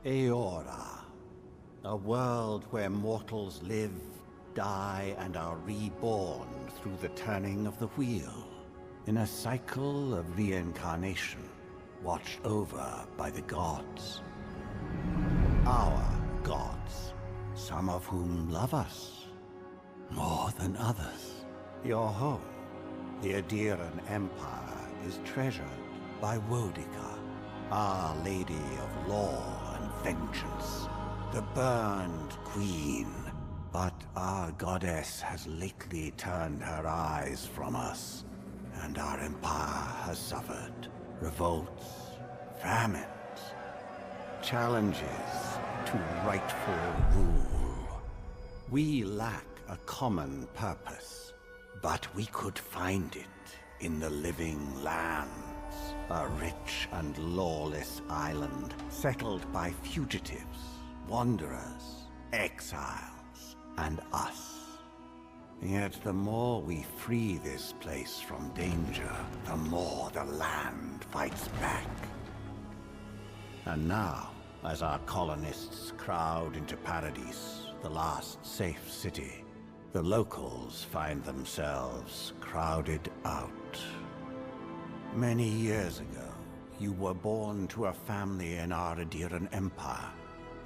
Eora, a world where mortals live, die, and are reborn through the turning of the wheel, in a cycle of reincarnation, watched over by the gods. Our gods, some of whom love us more than others. Your home, the Adiran Empire, is treasured by Wodica, Our Lady of Law and Vengeance, the Burned Queen. But our goddess has lately turned her eyes from us, and our empire has suffered revolts, famines, challenges to rightful rule. We lack a common purpose, but we could find it in the living lands, a rich and lawless island settled by fugitives, wanderers, exiles, and us. Yet the more we free this place from danger, the more the land fights back. And now, as our colonists crowd into Paradise, the last safe city, the locals find themselves crowded out. Many years ago, you were born to a family in our Adiran Empire,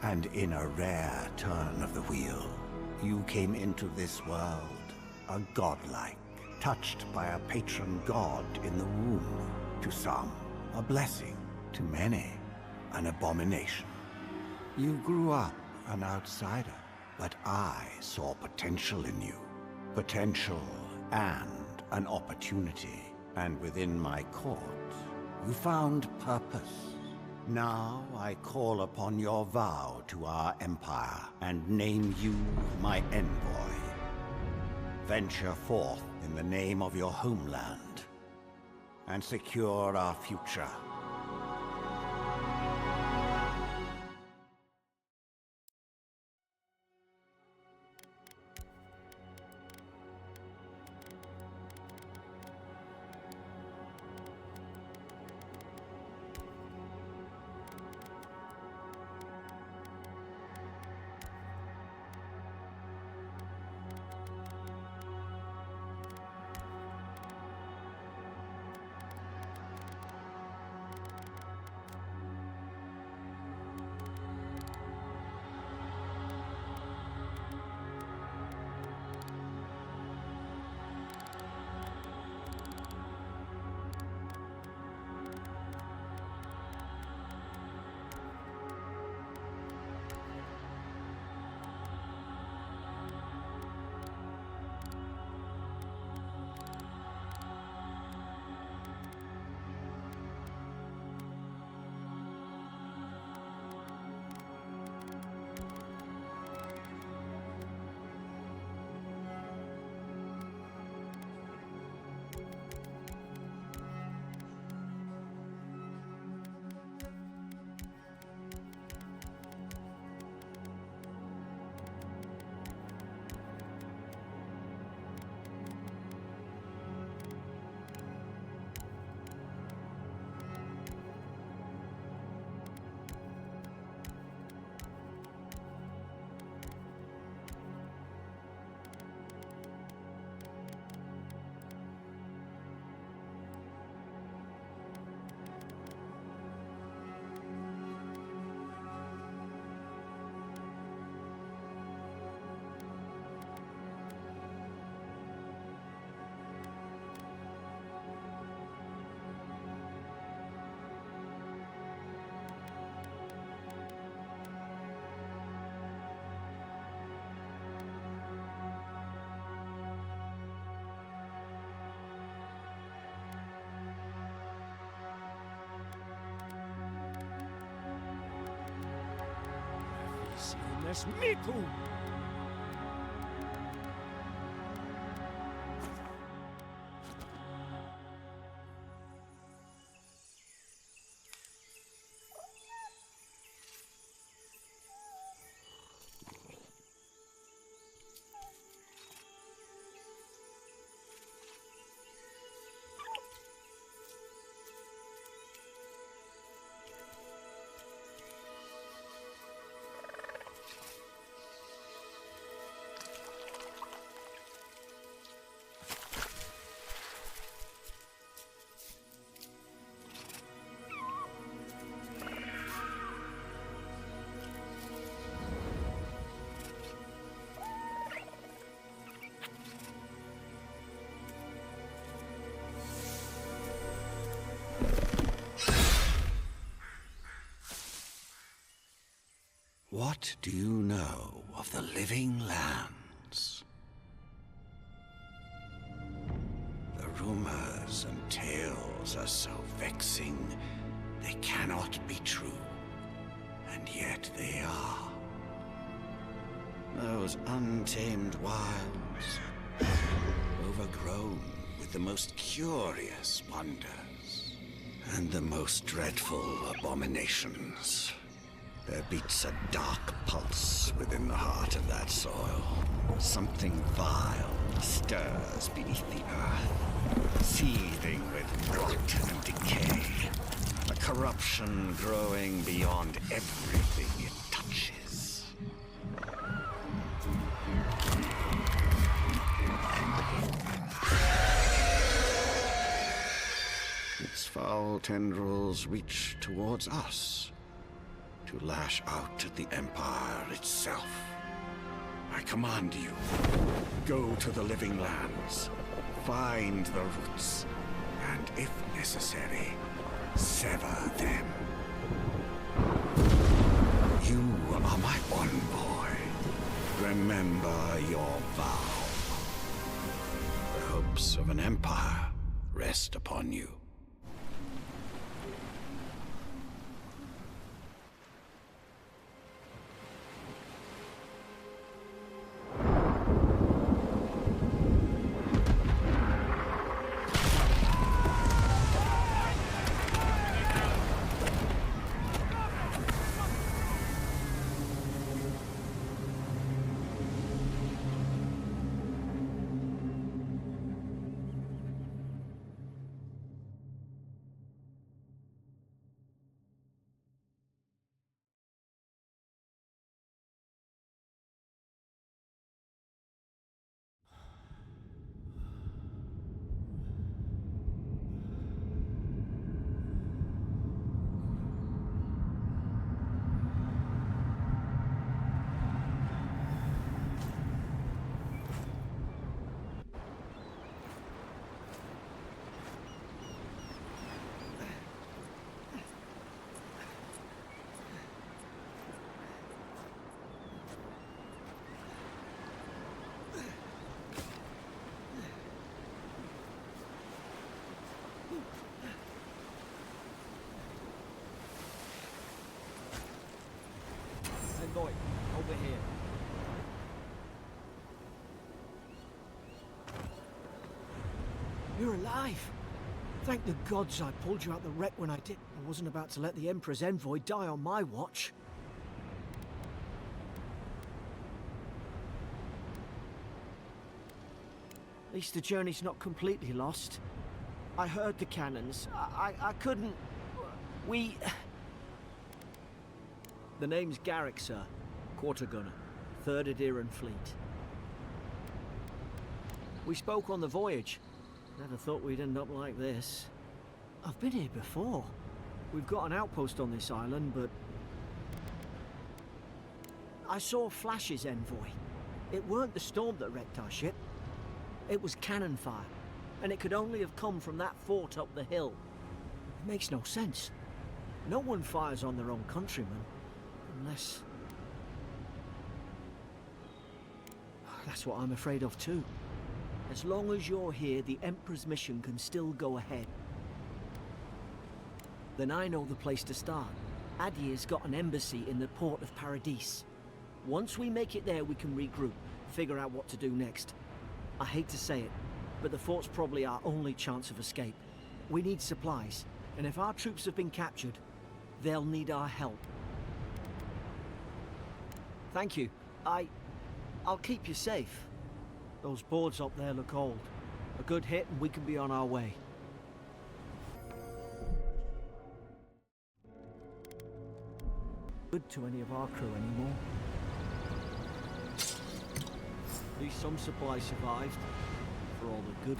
and in a rare turn of the wheel, you came into this world a godlike, touched by a patron god in the womb. To some, a blessing. To many, an abomination. You grew up an outsider, but I saw potential in you. Potential and an opportunity. And within my court, you found purpose. Now I call upon your vow to our empire and name you my envoy. Venture forth in the name of your homeland and secure our future. This mitu! What do you know of the living lands? The rumors and tales are so vexing, they cannot be true. And yet they are. Those untamed wilds, overgrown with the most curious wonders and the most dreadful abominations. There beats a dark pulse within the heart of that soil. Something vile stirs beneath the earth, seething with rot and decay. A corruption growing beyond everything it touches. Its foul tendrils reach towards us, to lash out at the Empire itself. I command you, go to the living lands, find the roots, and if necessary, sever them. You are my envoy. Remember your vow. The hopes of an empire rest upon you. Boy, over here. You're alive! Thank the gods I pulled you out the wreck when I did. I wasn't about to let the Emperor's envoy die on my watch. At least the journey's not completely lost. I heard the cannons. I couldn't... We... The name's Garrick, sir. Quarter gunner. 3rd Adiran Fleet. We spoke on the voyage. Never thought we'd end up like this. I've been here before. We've got an outpost on this island, but... I saw flashes, envoy. It weren't the storm that wrecked our ship. It was cannon fire. And it could only have come from that fort up the hill. It makes no sense. No one fires on their own countrymen. Unless... That's what I'm afraid of too. As long as you're here, the Emperor's mission can still go ahead. Then I know the place to start. Adir's got an embassy in the port of Paradis. Once we make it there, we can regroup, figure out what to do next. I hate to say it, but the fort's probably our only chance of escape. We need supplies, and if our troops have been captured, they'll need our help. Thank you. I'll keep you safe. Those boards up there look old. A good hit and we can be on our way. Good to any of our crew anymore. At least some supplies survived. For all the good.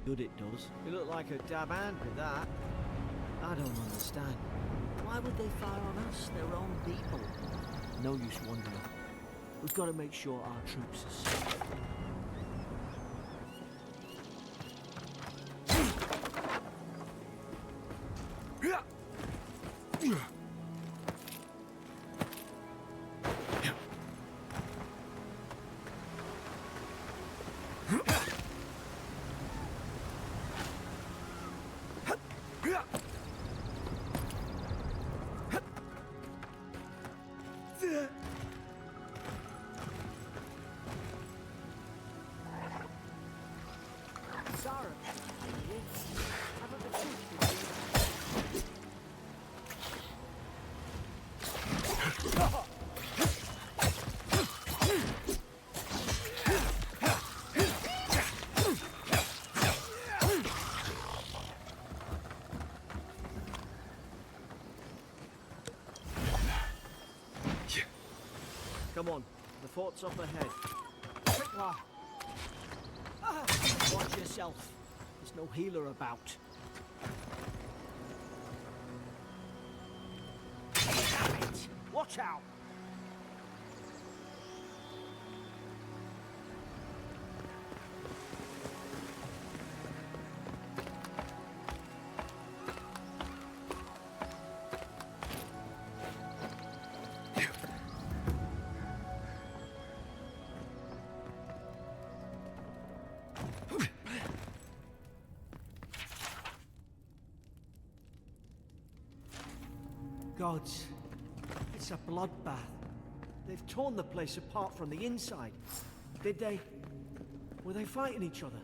Good it does. You look like a dab hand with that. I don't understand. Why would they fire on us, their own people? No use wondering. We've got to make sure our troops are safe. Come on, the fort's up ahead. Watch yourself. There's no healer about. Damn it! Watch out! Gods, it's a bloodbath. They've torn the place apart from the inside. Did they? Were they fighting each other?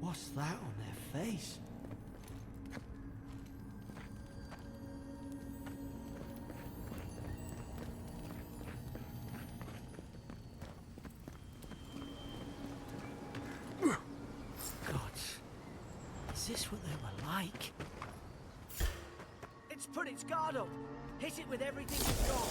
What's that on their face? Gods, is this what they were like? It's put its guard up. Hit it with everything you've got.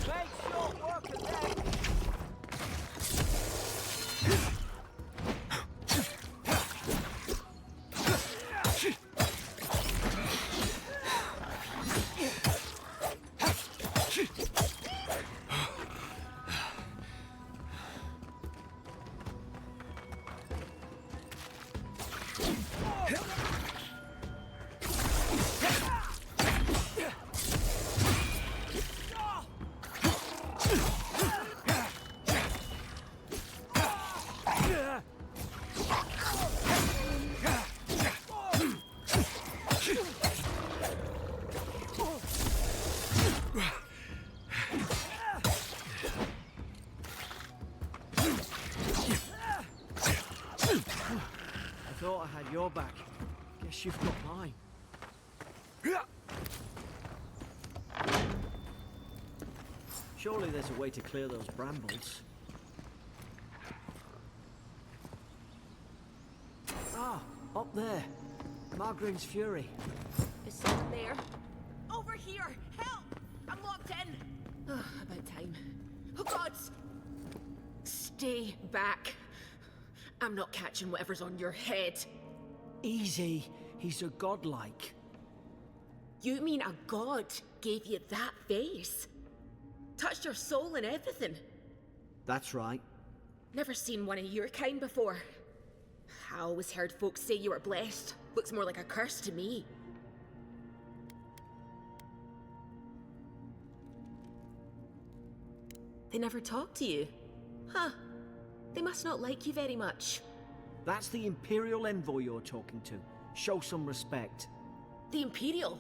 Make short work of them. I thought I had your back. Guess you've got mine. Surely there's a way to clear those brambles. Ah, up there. Margrim's Fury. Is someone there? Over here! Help! I'm locked in! About time. Oh, gods! Stay back. I'm not catching whatever's on your head. Easy. He's a godlike. You mean a god gave you that face? Touched your soul and everything? That's right. Never seen one of your kind before. I always heard folks say you were blessed. Looks more like a curse to me. They never talk to you? Huh. They must not like you very much. That's the Imperial envoy you're talking to. Show some respect. The Imperial?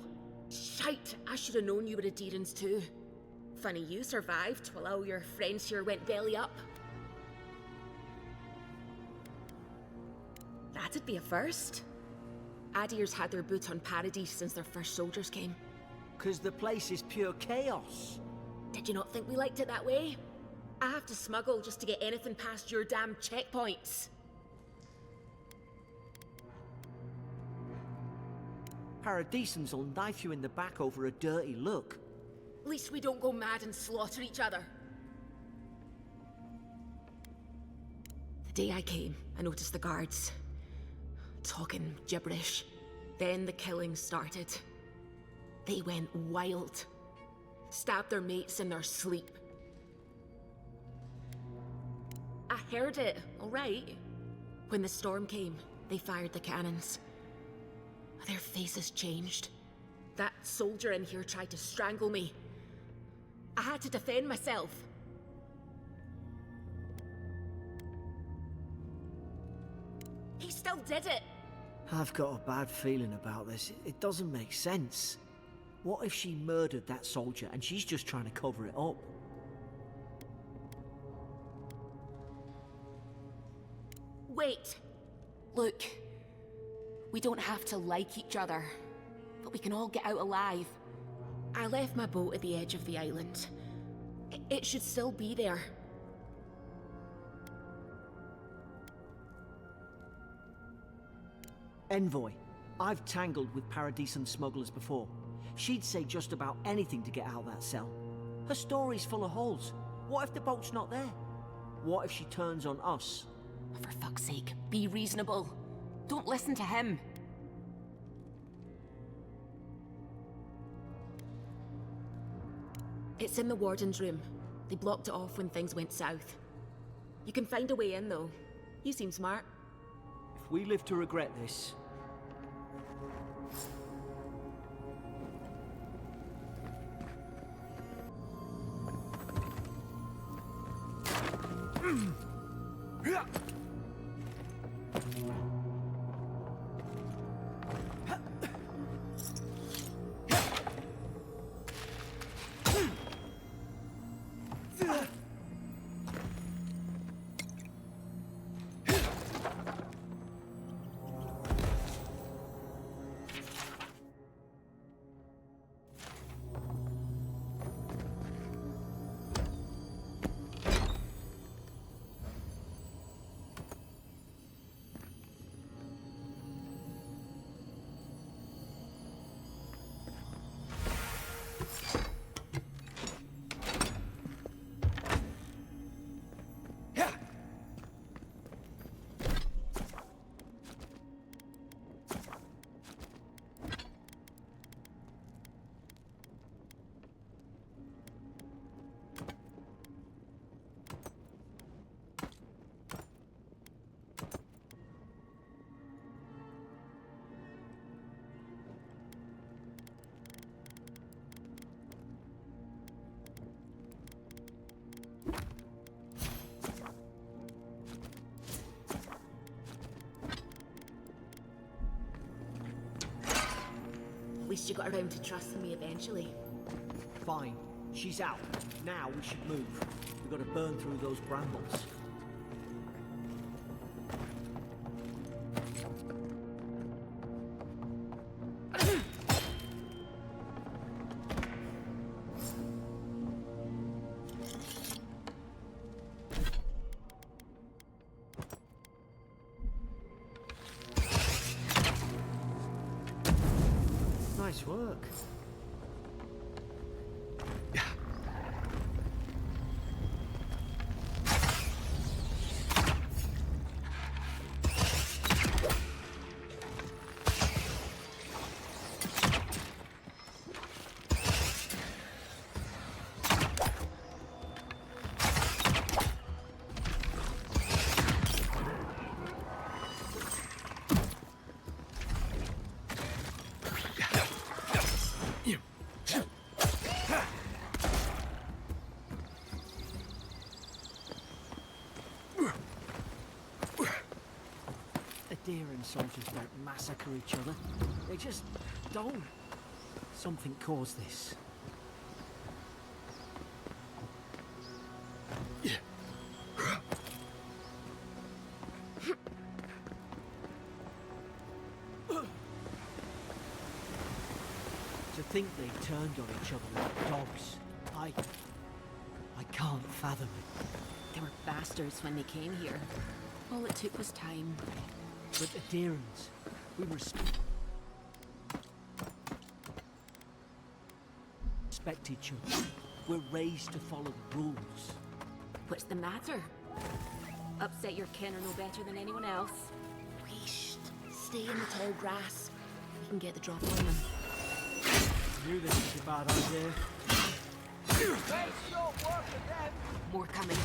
Shite, I should have known you were a Deerans too. Funny you survived while all your friends here went belly up. That'd be a first. Adir's had their boot on Paradise since their first soldiers came. 'Cause the place is pure chaos. Did you not think we liked it that way? I have to smuggle just to get anything past your damn checkpoints. Paradisans will knife you in the back over a dirty look. At least we don't go mad and slaughter each other. The day I came, I noticed the guards talking gibberish. Then the killing started. They went wild. Stabbed their mates in their sleep. I heard it, all right. When the storm came, they fired the cannons. Their faces changed. That soldier in here tried to strangle me. I had to defend myself. He still did it. I've got a bad feeling about this. It doesn't make sense. What if she murdered that soldier and she's just trying to cover it up? Wait. Look. We don't have to like each other, but we can all get out alive. I left my boat at the edge of the island. It should still be there. Envoy. I've tangled with Paradisan smugglers before. She'd say just about anything to get out of that cell. Her story's full of holes. What if the boat's not there? What if she turns on us? For fuck's sake, be reasonable. Don't listen to him. It's in the warden's room. They blocked it off when things went south. You can find a way in, though. You seem smart. If we live to regret this... At least you got around to trusting me eventually. Fine. She's out. Now we should move. We've got to burn through those brambles. Nice work. Adherent soldiers don't massacre each other. They just don't. Something caused this. To think they turned on each other like dogs. I can't fathom it. They were bastards when they came here. All it took was time. But adherents, we respect each other. We're raised to follow the rules. What's the matter? Upset your kin are no better than anyone else. Wheesht. Stay in the tall grass. We can get the drop on them. Knew this was a bad idea. More coming.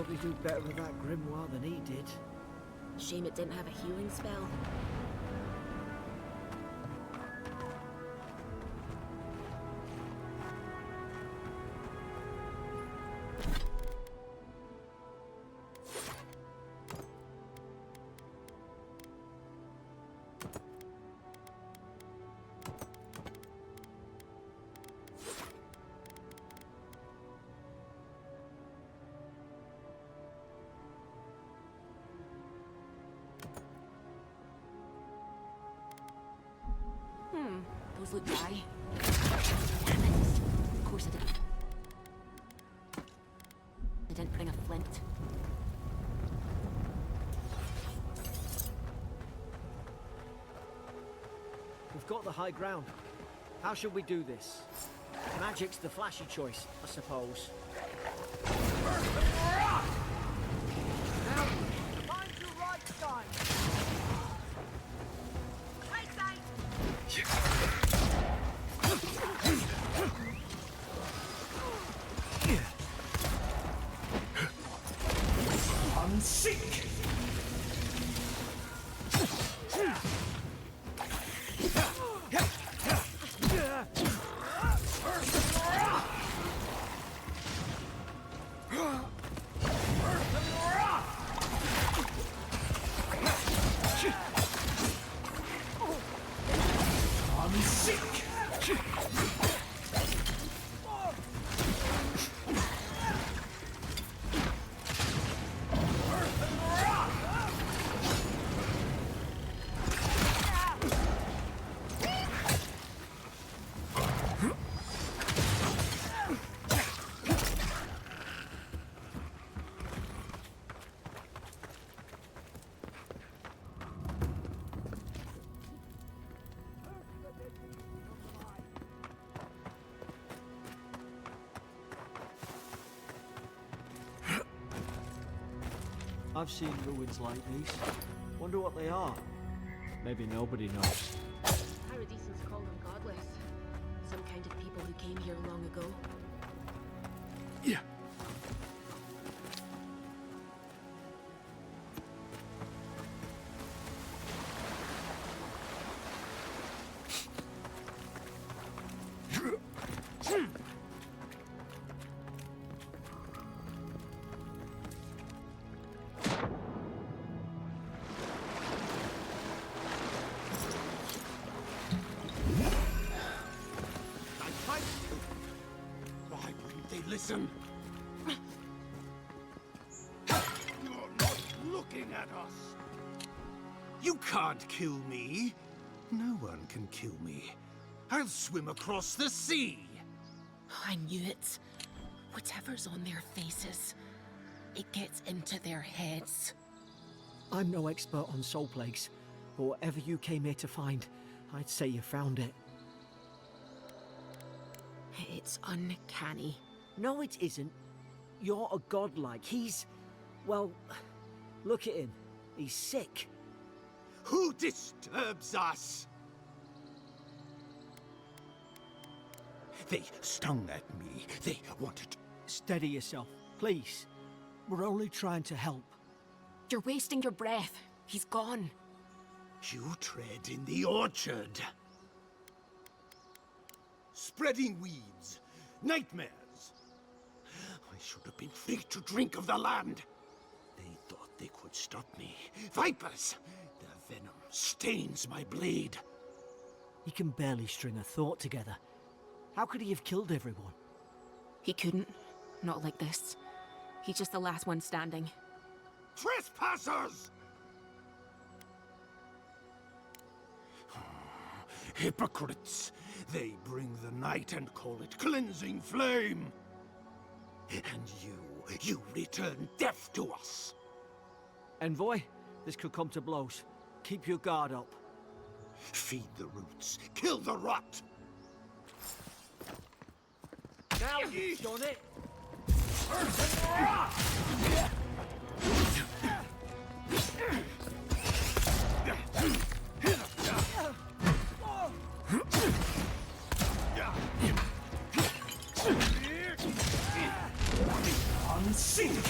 probably do better with that grimoire than he did. Shame it didn't have a healing spell. Those look dry. Damn it. Of course I didn't. I didn't bring a flint. We've got the high ground. How should we do this? Magic's the flashy choice, I suppose. Now, find your right side. Right side! Unsink! I've seen ruins like these. Wonder what they are. Maybe nobody knows. Paradisans call them godless. Some kind of people who came here long ago. Yeah. Why wouldn't they listen? You're not looking at us. You can't kill me. No one can kill me. I'll swim across the sea. I knew it. Whatever's on their faces, it gets into their heads. I'm no expert on soul plagues, but whatever you came here to find, I'd say you found it. It's uncanny. No, it isn't. You're a godlike. He's... well, look at him. He's sick. Who disturbs us? They stung at me. They wanted to... Steady yourself, please. We're only trying to help. You're wasting your breath. He's gone. You tread in the orchard. Spreading weeds. Nightmares. I should have been free to drink of the land. They thought they could stop me. Vipers! Their venom stains my blade. He can barely string a thought together. How could he have killed everyone? He couldn't. Not like this. He's just the last one standing. Trespassers! Hypocrites! They bring the night and call it cleansing flame. And you return death to us. Envoy, this could come to blows. Keep your guard up. Feed the roots, kill the rot. Now you've done it! Unsink!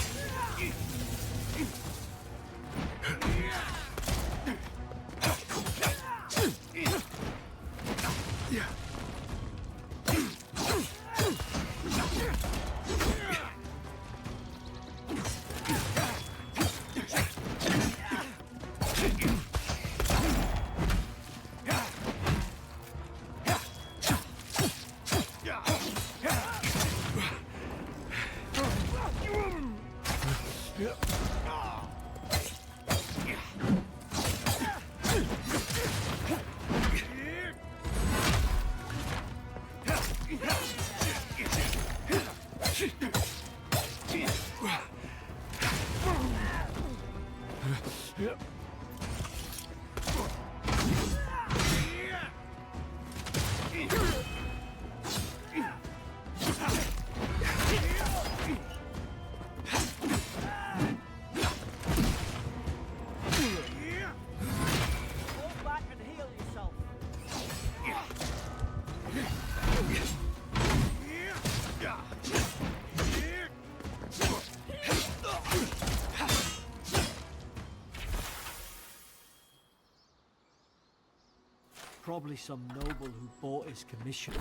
Probably some noble who bought his commission.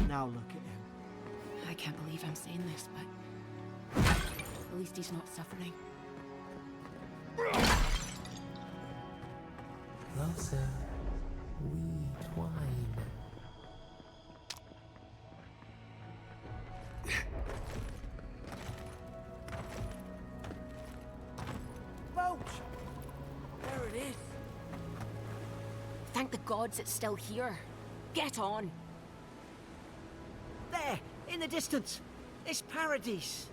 Now look at him. I can't believe I'm saying this, but at least he's not suffering. Closer, we twine. Roach! There it is. Thank the gods it's still here. Get on. There, in the distance. It's Paradise.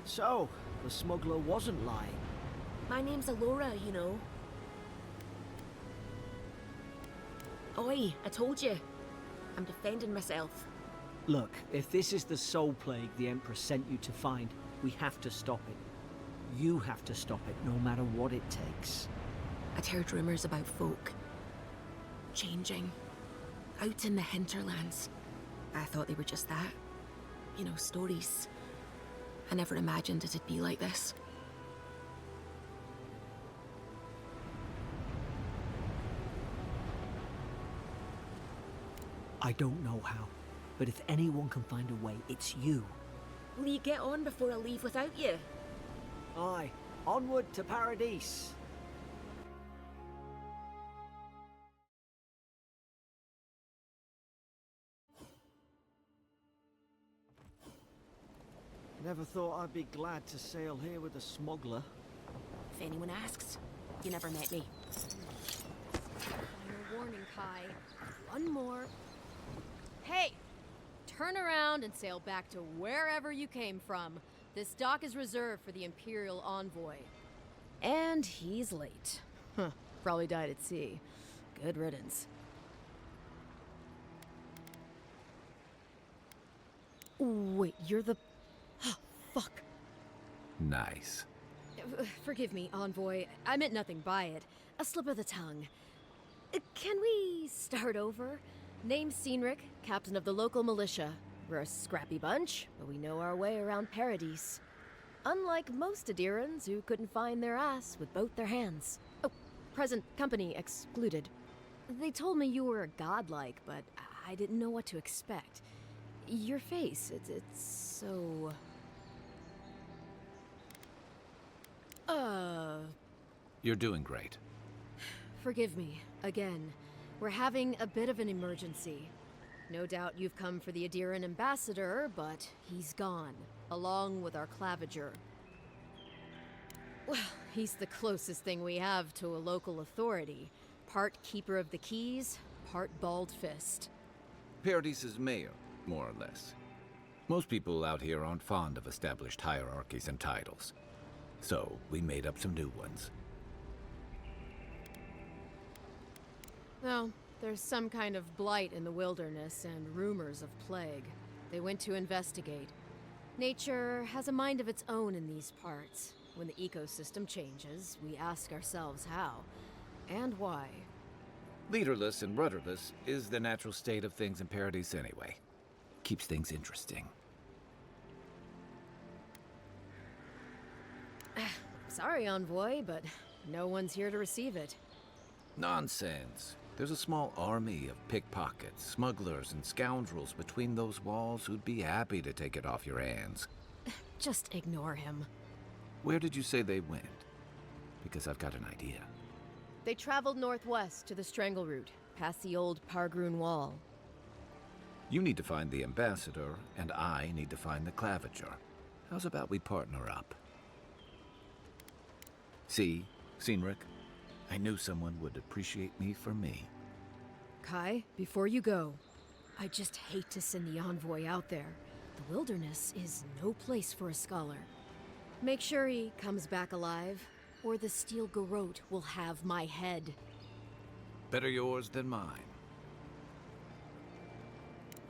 So, the smuggler wasn't lying. My name's Alora, you know. Oi, I told you. I'm defending myself. Look, if this is the soul plague the Emperor sent you to find, we have to stop it. You have to stop it, no matter what it takes. I'd heard rumors about folk changing out in the hinterlands. I thought they were just that. You know, stories. I never imagined it'd be like this. I don't know how, but if anyone can find a way, it's you. Will you get on before I leave without you? Aye, onward to Paradise. Never thought I'd be glad to sail here with a smuggler. If anyone asks, you never met me. Final warning, Kai. One more. Hey! Turn around and sail back to wherever you came from. This dock is reserved for the Imperial Envoy. And he's late. Huh. Probably died at sea. Good riddance. Wait, you're the... Fuck. Nice. Forgive me, Envoy. I meant nothing by it. A slip of the tongue. Can we start over? Name's Cynric, captain of the local militia. We're a scrappy bunch, but we know our way around Paradise. Unlike most Adirans who couldn't find their ass with both their hands. Oh, present company excluded. They told me you were godlike, but I didn't know what to expect. Your face, it's so... You're doing great. Forgive me, again. We're having a bit of an emergency. No doubt you've come for the Adiran ambassador, but he's gone, along with our claviger. Well, he's the closest thing we have to a local authority. Part keeper of the keys, part bald fist. Paradise's mayor, more or less. Most people out here aren't fond of established hierarchies and titles. So, we made up some new ones. Well, there's some kind of blight in the wilderness and rumors of plague. They went to investigate. Nature has a mind of its own in these parts. When the ecosystem changes, we ask ourselves how and why. Leaderless and rudderless is the natural state of things in Paradise anyway. Keeps things interesting. Sorry, Envoy, but no one's here to receive it. Nonsense. There's a small army of pickpockets, smugglers, and scoundrels between those walls who'd be happy to take it off your hands. Just ignore him. Where did you say they went? Because I've got an idea. They traveled northwest to the Strangle Route, past the old Pargroon Wall. You need to find the ambassador, and I need to find the claviger. How's about we partner up? See, Cynric? I knew someone would appreciate me for me. Kai, before you go, I just hate to send the envoy out there. The wilderness is no place for a scholar. Make sure he comes back alive, or the Steel Garrote will have my head. Better yours than mine.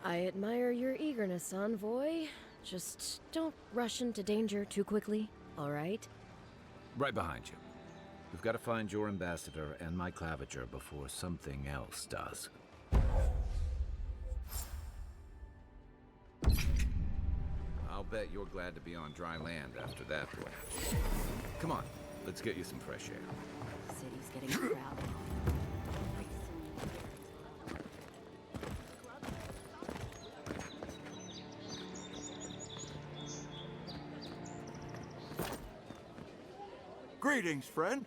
I admire your eagerness, envoy. Just don't rush into danger too quickly, all right? Right behind you. We've got to find your ambassador and my claviger before something else does. bet you're glad to be on dry land after that voyage. Come on, let's get you some fresh air. City's getting crowded. Greetings, friend.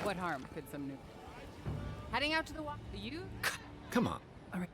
What harm could some new... Heading out to the walk. You? Come on. All right.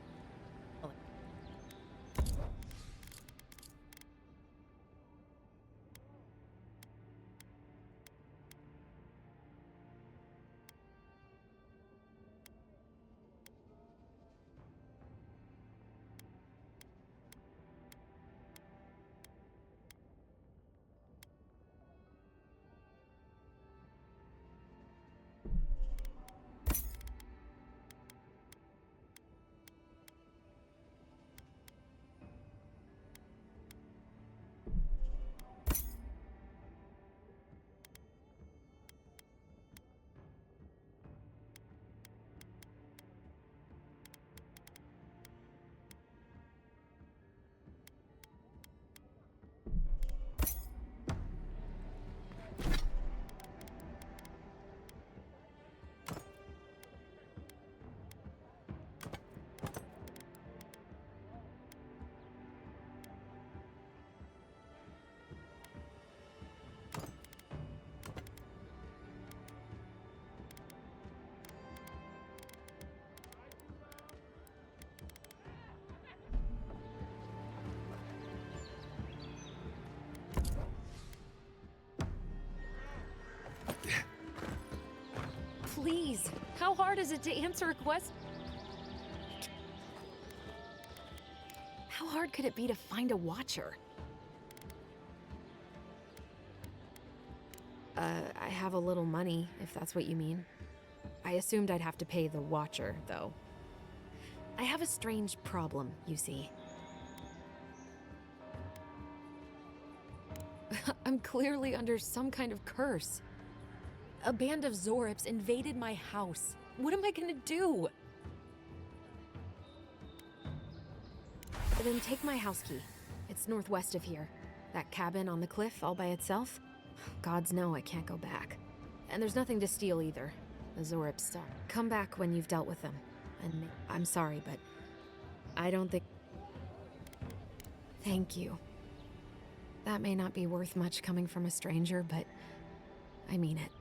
Please, how hard is it to answer a question? How hard could it be to find a watcher? I have a little money, if that's what you mean. I assumed I'd have to pay the watcher, though. I have a strange problem, you see. I'm clearly under some kind of curse. A band of Zorips invaded my house. What am I gonna do? Then take my house key. It's northwest of here. That cabin on the cliff all by itself? Gods know I can't go back. And there's nothing to steal either. The Zorips come back when you've dealt with them. And I'm sorry, but I don't think... Thank you. That may not be worth much coming from a stranger, but I mean it.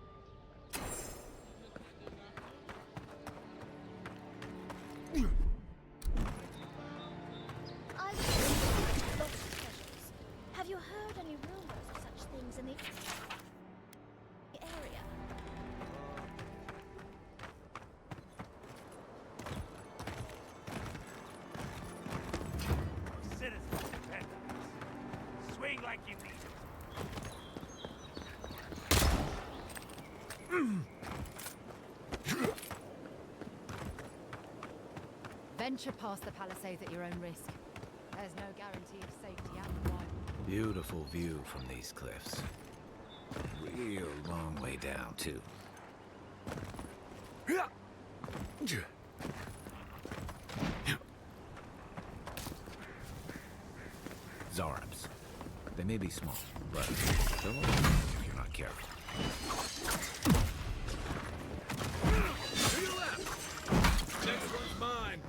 I've heard lots of treasures. Have you heard any rumors of such things in the area? Citizens depend on us. Swing like you mean it. Venture past the palisades at your own risk. There's no guarantee of safety out in the wild. Beautiful view from these cliffs. We You're a long way down, too. Zarabs. They may be small, but they'll if you're not careful. To your left! Next one's mine!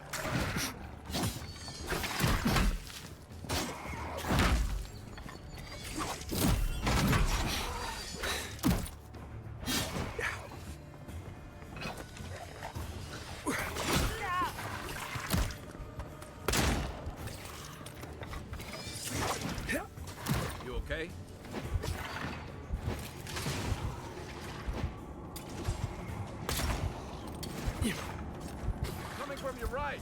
You okay? Coming from your right.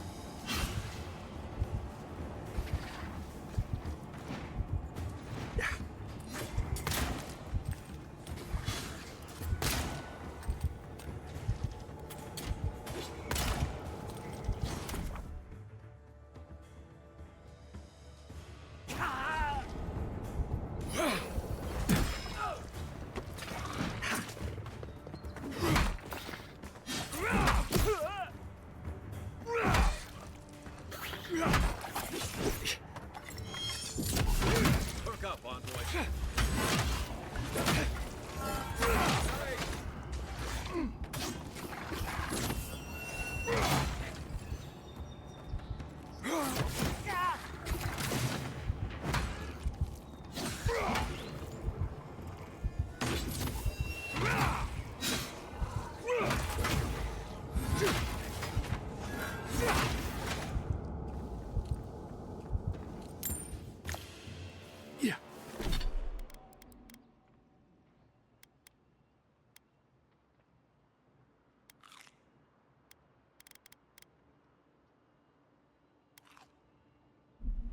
Hook up, envoy.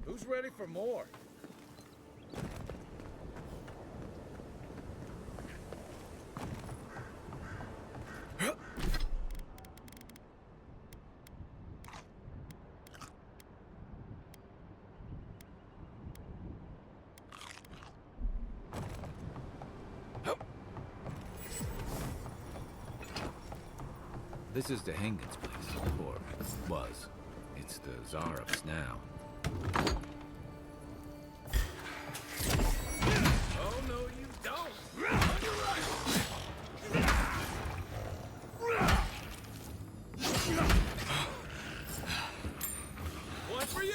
Who's ready for more? This is the Hengen's place, or was. It's the Zarab's now. Oh, no, you don't! On your right! One for you!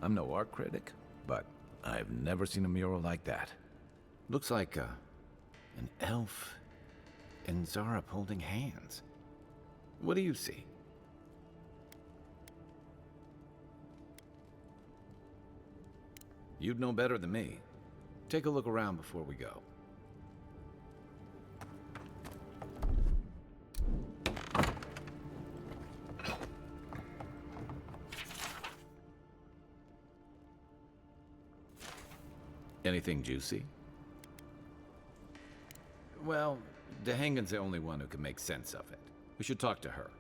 I'm no art critic, but I've never seen a mural like that. Looks like an elf and Zarab holding hands. What do you see? You'd know better than me. Take a look around before we go. Anything juicy? Well, Dehangan's the only one who can make sense of it. We should talk to her.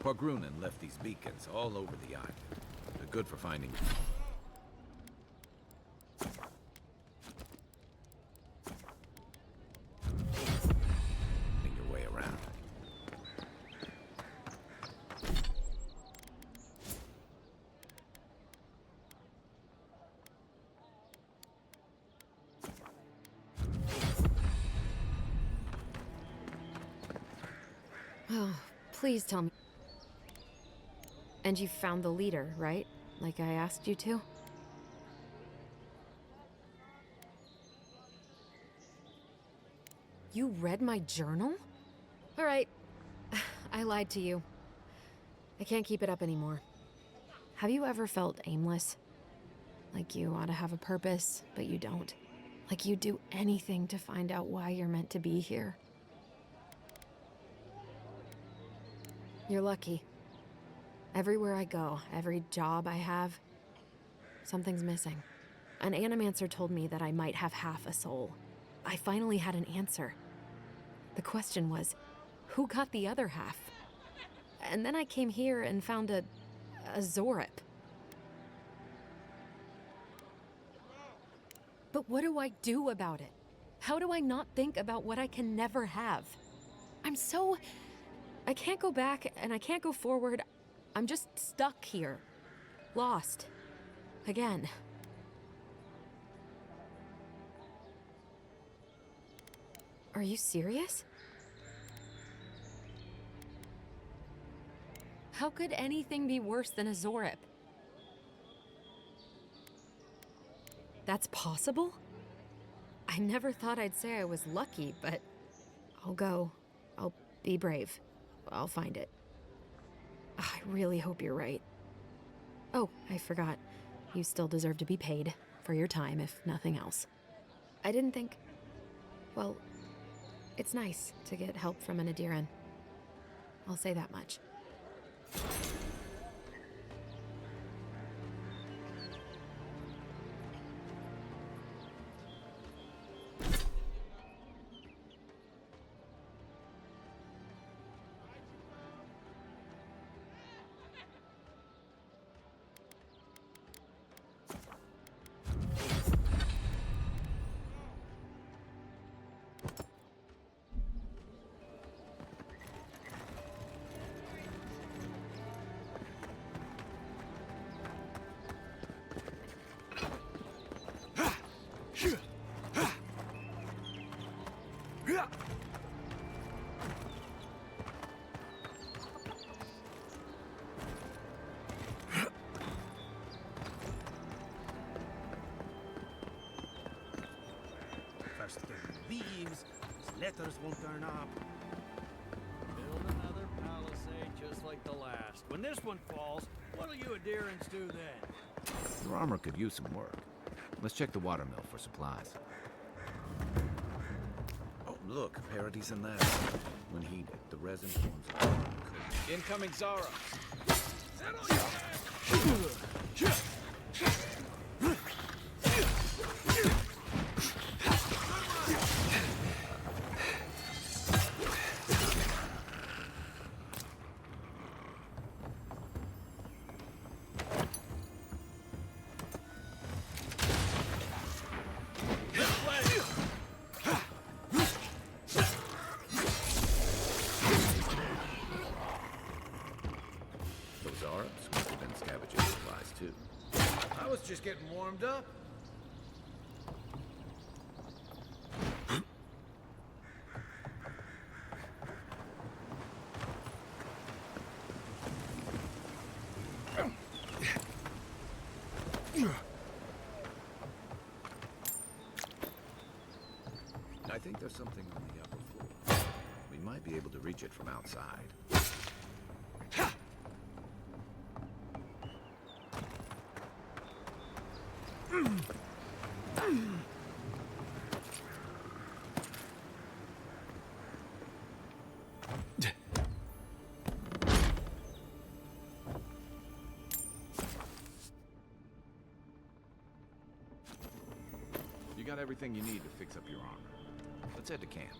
Porgrunen left these beacons all over the yacht. They're good for finding your way around. Oh, please tell me. And you found the leader, right? Like I asked you to? You read my journal? All right. I lied to you. I can't keep it up anymore. Have you ever felt aimless? Like you ought to have a purpose, but you don't. Like you'd do anything to find out why you're meant to be here. You're lucky. Everywhere I go, every job I have, something's missing. An animancer told me that I might have half a soul. I finally had an answer. The question was, who got the other half? And then I came here and found a Zorip. But what do I do about it? How do I not think about what I can never have? I can't go back and I can't go forward. I'm just stuck here. Lost. Again. Are you serious? How could anything be worse than a Zorip? That's possible? I never thought I'd say I was lucky, but I'll go. I'll be brave. I'll find it. I really hope you're right. Oh, I forgot. You still deserve to be paid for your time, if nothing else. I didn't think... Well, it's nice to get help from an Adiran. I'll say that much. First get the leaves, these letters won't turn up. Build another palisade just like the last. When this one falls, what'll you adherents do then? Your armor could use some work. Let's check the watermill for supplies. Oh, look, Parody's in that. When heated, the resin forms a coating. Incoming Zara. Just getting warmed up. I think there's something on the upper floor. We might be able to reach it from outside. You got everything you need to fix up your armor. Let's head to camp.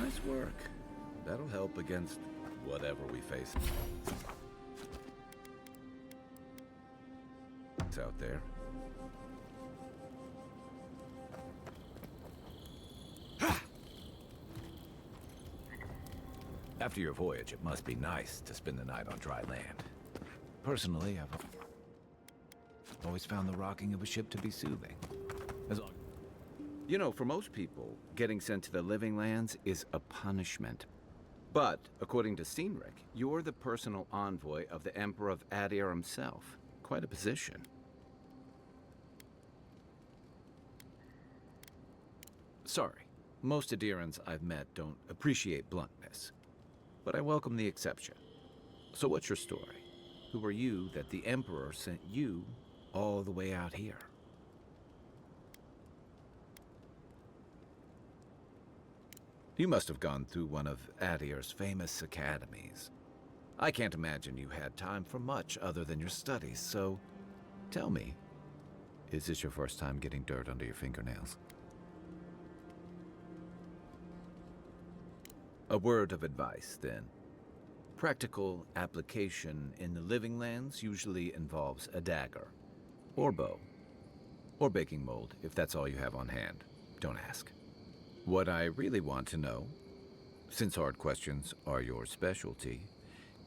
Nice work. That'll help against whatever we face it's out there. After your voyage, it must be nice to spend the night on dry land. Personally, I've always found the rocking of a ship to be soothing. As long, you know, for most people, getting sent to the living lands is a punishment. But, according to Cynric, you're the personal envoy of the Emperor of Adir himself. Quite a position. Sorry, most Adirans I've met don't appreciate bluntness. But I welcome the exception. So what's your story? Who are you that the Emperor sent you all the way out here? You must have gone through one of Adir's famous academies. I can't imagine you had time for much other than your studies, so tell me, is this your first time getting dirt under your fingernails? A word of advice, then. Practical application in the living lands usually involves a dagger, or bow, or baking mold, if that's all you have on hand. Don't ask. What I really want to know, since hard questions are your specialty,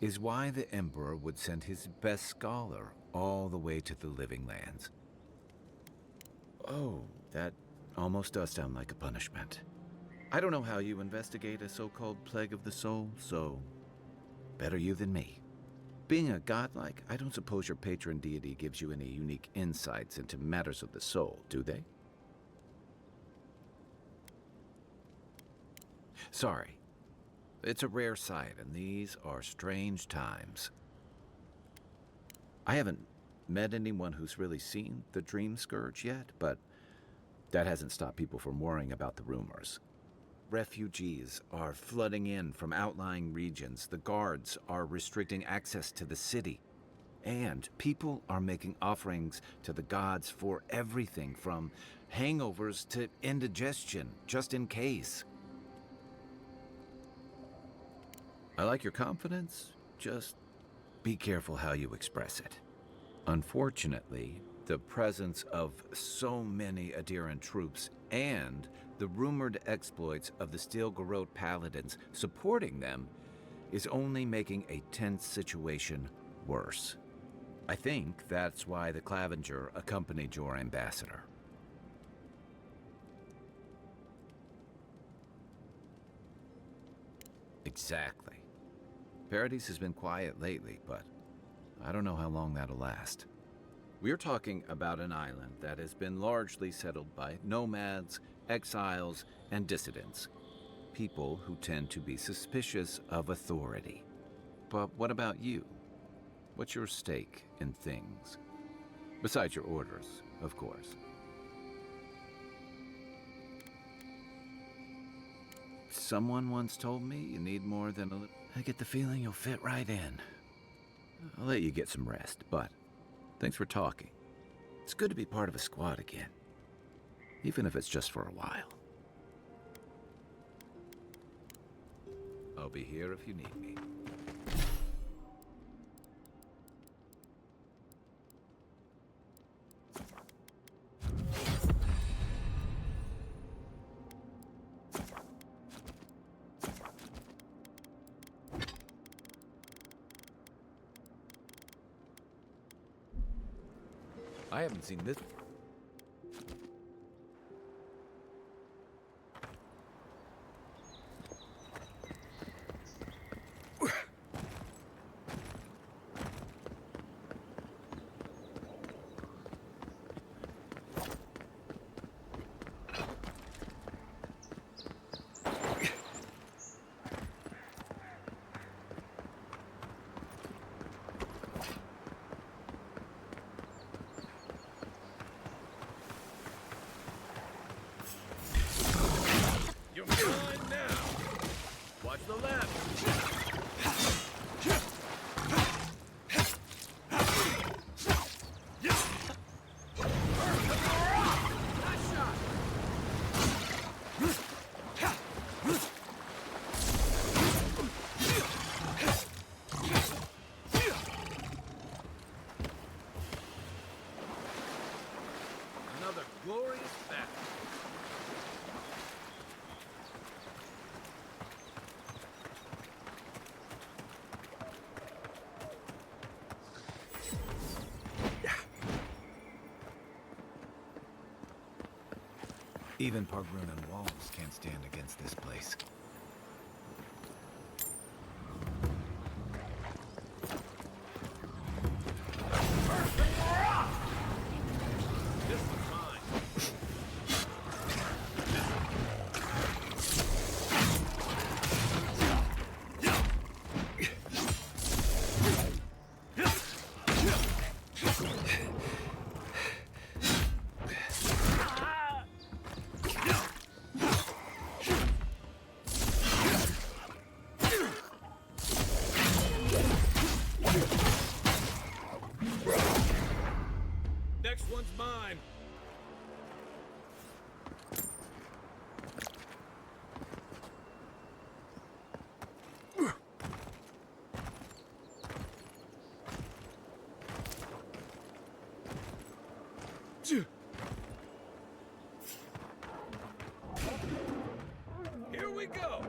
is why the Emperor would send his best scholar all the way to the living lands. Oh, that almost does sound like a punishment. I don't know how you investigate a so-called plague of the soul, so better you than me. Being a godlike, I don't suppose your patron deity gives you any unique insights into matters of the soul, do they? Sorry. It's a rare sight, and these are strange times. I haven't met anyone who's really seen the Dream Scourge yet, but that hasn't stopped people from worrying about the rumors. Refugees are flooding in from outlying regions. The guards are restricting access to the city. And people are making offerings to the gods for everything from hangovers to indigestion, just in case. I like your confidence, just be careful how you express it. Unfortunately, the presence of so many Adiran troops and the rumored exploits of the Steel Garrote Paladins supporting them is only making a tense situation worse. I think that's why the Clavenger accompanied your ambassador. Exactly. Paradise has been quiet lately, but I don't know how long that'll last. We're talking about an island that has been largely settled by nomads, exiles, and dissidents. People who tend to be suspicious of authority. But what about you? What's your stake in things? Besides your orders, of course. Someone once told me you need more than a little. I get the feeling you'll fit right in. I'll let you get some rest, but thanks for talking. It's good to be part of a squad again, even if it's just for a while. I'll be here if you need me. I haven't seen this. Even Pargrunan walls can't stand against this place. Next one's mine. Here we go.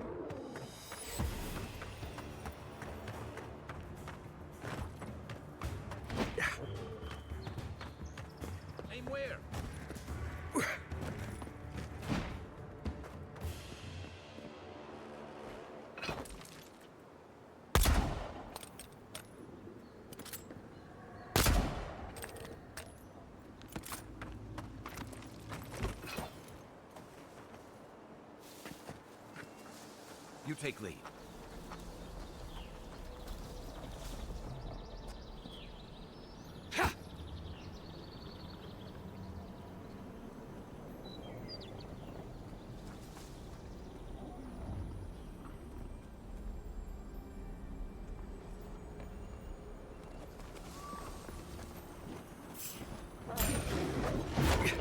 Aim where? You take lead.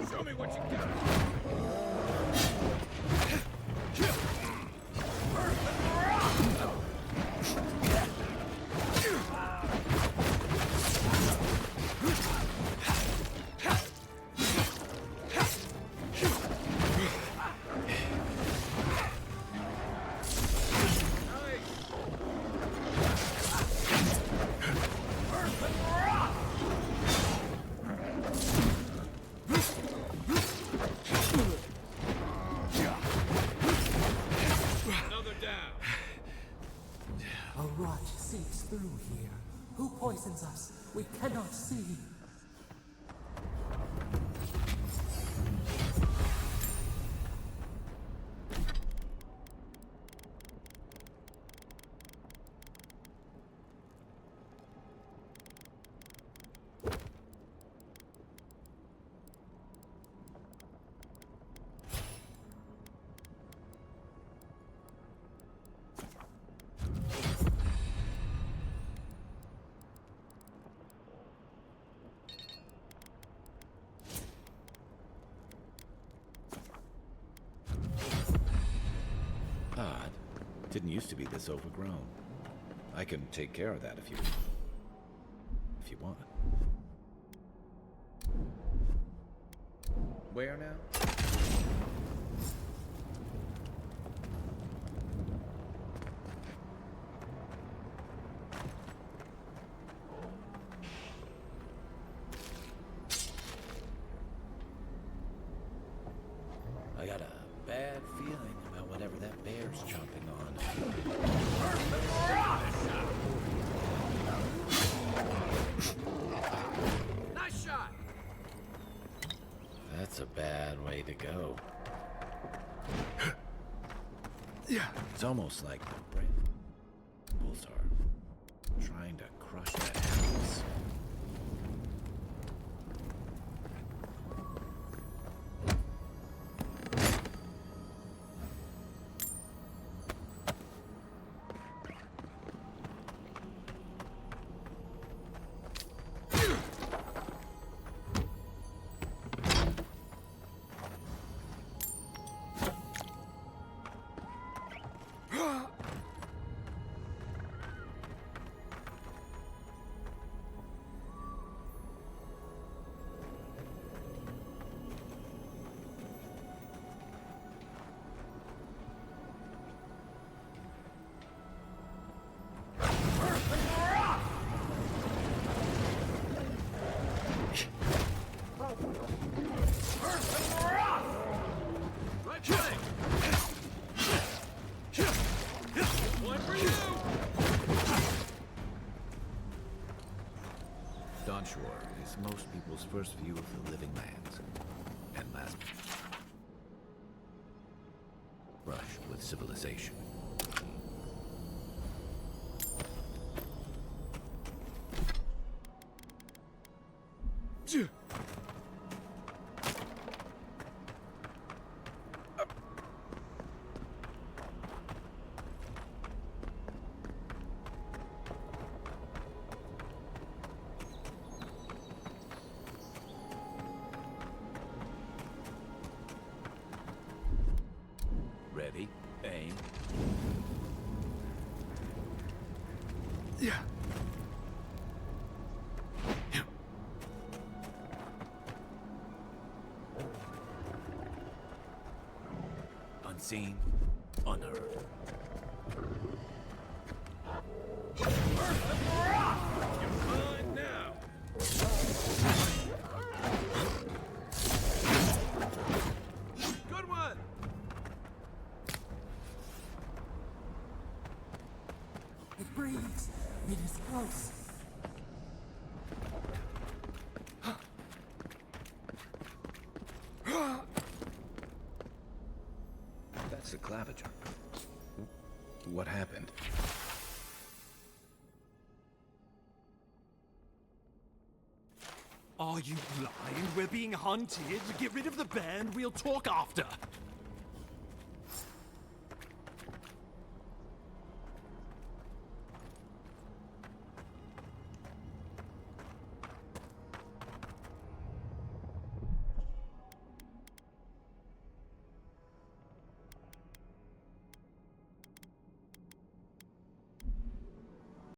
Show me what you got. Another down. A rot seeps through here. Who poisons us? We cannot see. Odd. Didn't used to be this overgrown. I can take care of that if you want. Where now? I got a bad feeling about whatever that bear's chomping on. Nice shot. That's a bad way to go. It's almost like the brambles are trying to crush that house. Dawnshore is most people's first view of the living lands, and last brush with civilization. Ready, aim. Yeah. Unseen, unheard. You're mine now. Good one. It breathes. It is close. That's the claviger. What happened? Are you blind? We're being hunted. Get rid of the band. We'll talk after.